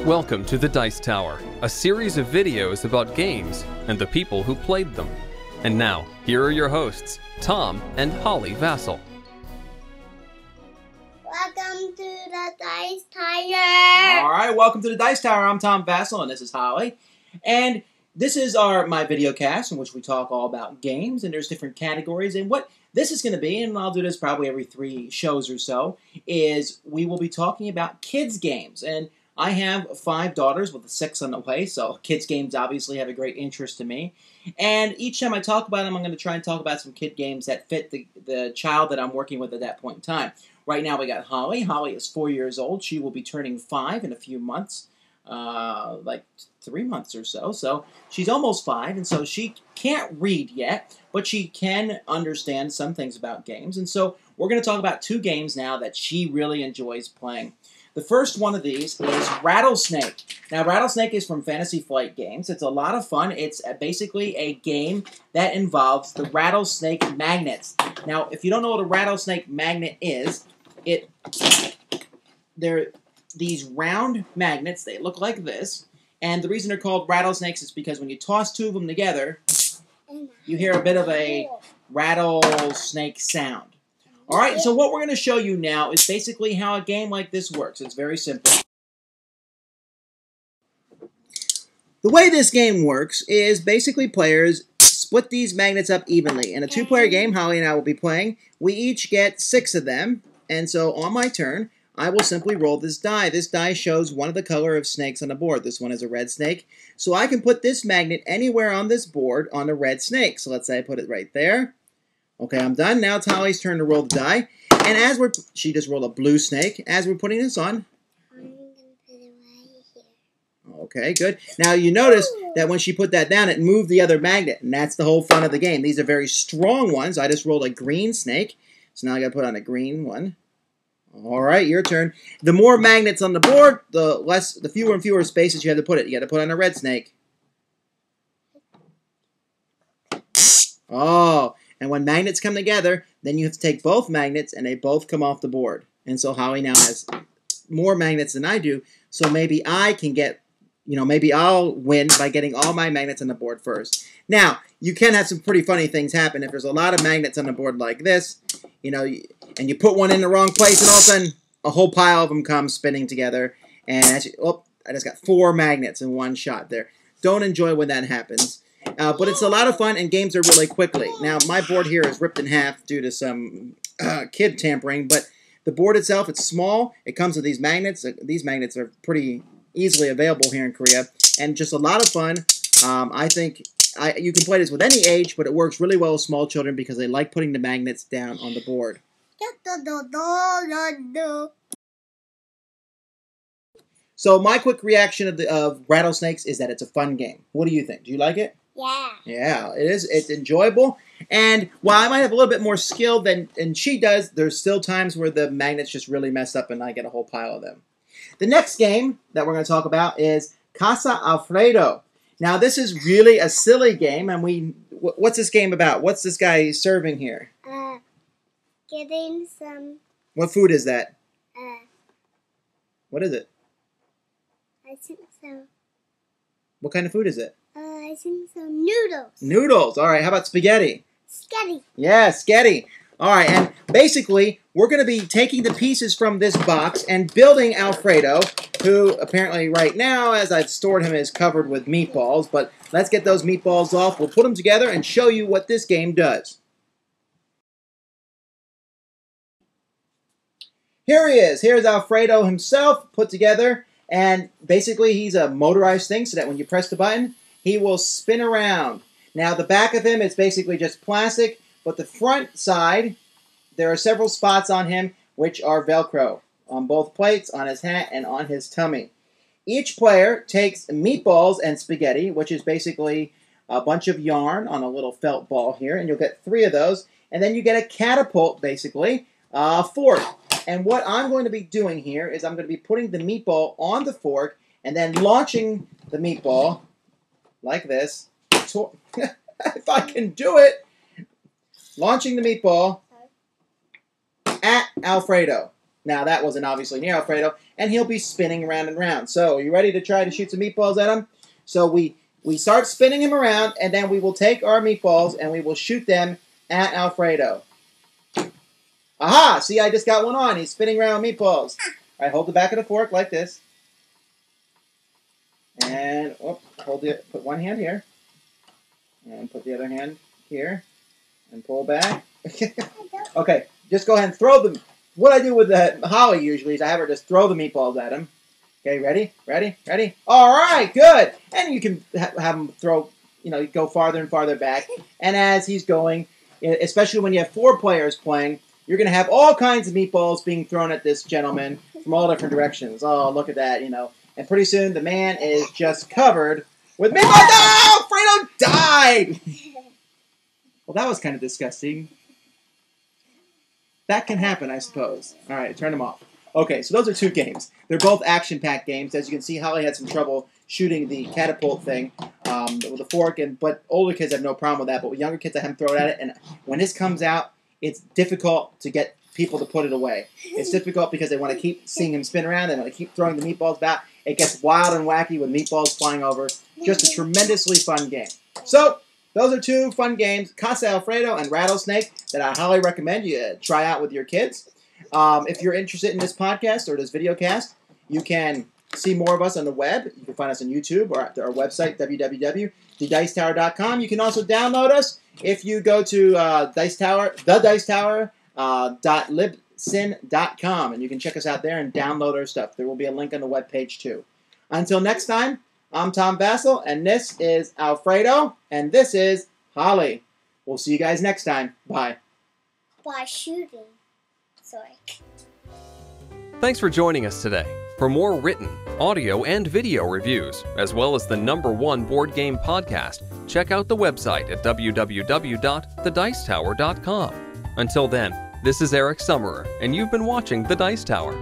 Welcome to the Dice Tower, a series of videos about games and the people who played them. And now, here are your hosts, Tom and Holly Vasel. Welcome to the Dice Tower. Alright, welcome to the Dice Tower. I'm Tom Vasel and this is Holly. And this is my videocast in which we talk all about games, and there's different categories. And what this is going to be, and I'll do this probably every 3 shows or so, is we will be talking about kids' games. And I have 5 daughters with a 6 on the way, so kids' games obviously have a great interest to me. And each time I talk about them, I'm going to try and talk about some kid games that fit the child that I'm working with at that point in time. Right now we got Holly. Holly is 4 years old. She will be turning 5 in a few months, like 3 months or so. So she's almost 5, and so she can't read yet, but she can understand some things about games. And so we're going to talk about 2 games now that she really enjoys playing. The first one of these is Rattlesnake. Now, Rattlesnake is from Fantasy Flight Games. It's a lot of fun. It's basically a game that involves the rattlesnake magnets. Now, if you don't know what a rattlesnake magnet is, they're these round magnets. They look like this. And the reason they're called rattlesnakes is because when you toss 2 of them together, you hear a bit of a rattlesnake sound. Alright, so what we're going to show you now is basically how a game like this works. It's very simple. The way this game works is basically players split these magnets up evenly. In a 2-player game, Holly and I will be playing, we each get 6 of them. And so on my turn, I will simply roll this die. This die shows one of the color of snakes on the board. This one is a red snake. So I can put this magnet anywhere on this board on a red snake. So let's say I put it right there. Okay, I'm done. Now it's Holly's turn to roll the die. And as she just rolled a blue snake. As we're putting this on. I'm going to put it right here. Okay, good. Now you notice that when she put that down, it moved the other magnet. And that's the whole fun of the game. These are very strong ones. I just rolled a green snake. So now I got to put on a green one. Alright, your turn. The more magnets on the board, the fewer and fewer spaces you have to put it. You got to put on a red snake. Oh, and when magnets come together, then you have to take both magnets and they both come off the board. And so Holly now has more magnets than I do, so maybe I can get, maybe I'll win by getting all my magnets on the board first. Now, you can have some pretty funny things happen. If there's a lot of magnets on the board like this, and you put one in the wrong place, and all of a sudden, a whole pile of them come spinning together. And I just got 4 magnets in one shot there. Don't enjoy when that happens. But it's a lot of fun, and games are really quickly. Now, my board here is ripped in half due to some kid tampering, but the board itself, it's small. It comes with these magnets. These magnets are pretty easily available here in Korea, and just a lot of fun. I think you can play this with any age, but it works really well with small children because they like putting the magnets down on the board. So my quick reaction of Rattlesnakes is that it's a fun game. What do you think? Do you like it? Yeah. Yeah, it is. It's enjoyable. And while I might have a little bit more skill than she does, there's still times where the magnets just really mess up and I get a whole pile of them. The next game that we're going to talk about is Casa, Alfredo. Now, this is really a silly game, and what's this game about? What's this guy serving here? Getting some... What food is that? What is it? I think so. What kind of food is it? I think so. Noodles. Noodles. All right. How about spaghetti? Spaghetti. Yeah, spaghetti. All right. And basically, we're going to be taking the pieces from this box and building Alfredo, who apparently right now, as I've stored him, is covered with meatballs. But let's get those meatballs off. We'll put them together and show you what this game does. Here he is. Here's Alfredo himself put together. And basically, he's a motorized thing so that when you press the button, he will spin around. Now, the back of him is basically just plastic, but the front side, there are several spots on him which are Velcro on both plates, on his hat, and on his tummy. Each player takes meatballs and spaghetti, which is basically a bunch of yarn on a little felt ball here, and you'll get 3 of those. And then you get a catapult, basically, a fork. And what I'm going to be doing here is I'm going to be putting the meatball on the fork and then launching the meatball like this. If I can do it. Launching the meatball at Alfredo. Now, that wasn't obviously near Alfredo, and he'll be spinning around and around. So, are you ready to try to shoot some meatballs at him? So, we start spinning him around, and then we will take our meatballs, and we will shoot them at Alfredo. Aha! See, I just got one on. He's spinning around with meatballs. All right, hold the back of the fork like this. And, put one hand here. And put the other hand here. And pull back. Okay, just go ahead and throw them. What I do with Holly usually is I have her just throw the meatballs at him. Okay, ready? Ready? Ready? All right, good. And you can have him throw, go farther and farther back. And as he's going, especially when you have 4 players playing, you're going to have all kinds of meatballs being thrown at this gentleman from all different directions. Oh, look at that, And pretty soon the man is just covered with meatballs. Oh, Fredo died! Well, that was kind of disgusting. That can happen, I suppose. All right, turn them off. Okay, so those are 2 games. They're both action-packed games. As you can see, Holly had some trouble shooting the catapult thing with a fork, but older kids have no problem with that. But with younger kids, I have them throw it at it, and when this comes out, it's difficult to get people to put it away. It's difficult because they want to keep seeing him spin around. They want to keep throwing the meatballs back. It gets wild and wacky with meatballs flying over. Just a tremendously fun game. So, those are 2 fun games, Casa Alfredo and Rattlesnake, that I highly recommend you try out with your kids. If you're interested in this podcast or this videocast, you can see more of us on the web. You can find us on YouTube or at our website, www.thedicetower.com. You can also download us if you go to thedicetower.libsyn.com, and you can check us out there and download our stuff. There will be a link on the webpage too. Until next time, I'm Tom Vasel, and this is Alfredo, and this is Holly. We'll see you guys next time. Bye. By shooting. Sorry. Thanks for joining us today. For more written, audio, and video reviews, as well as the #1 board game podcast, check out the website at www.thedicetower.com. Until then, this is Eric Summerer, and you've been watching The Dice Tower.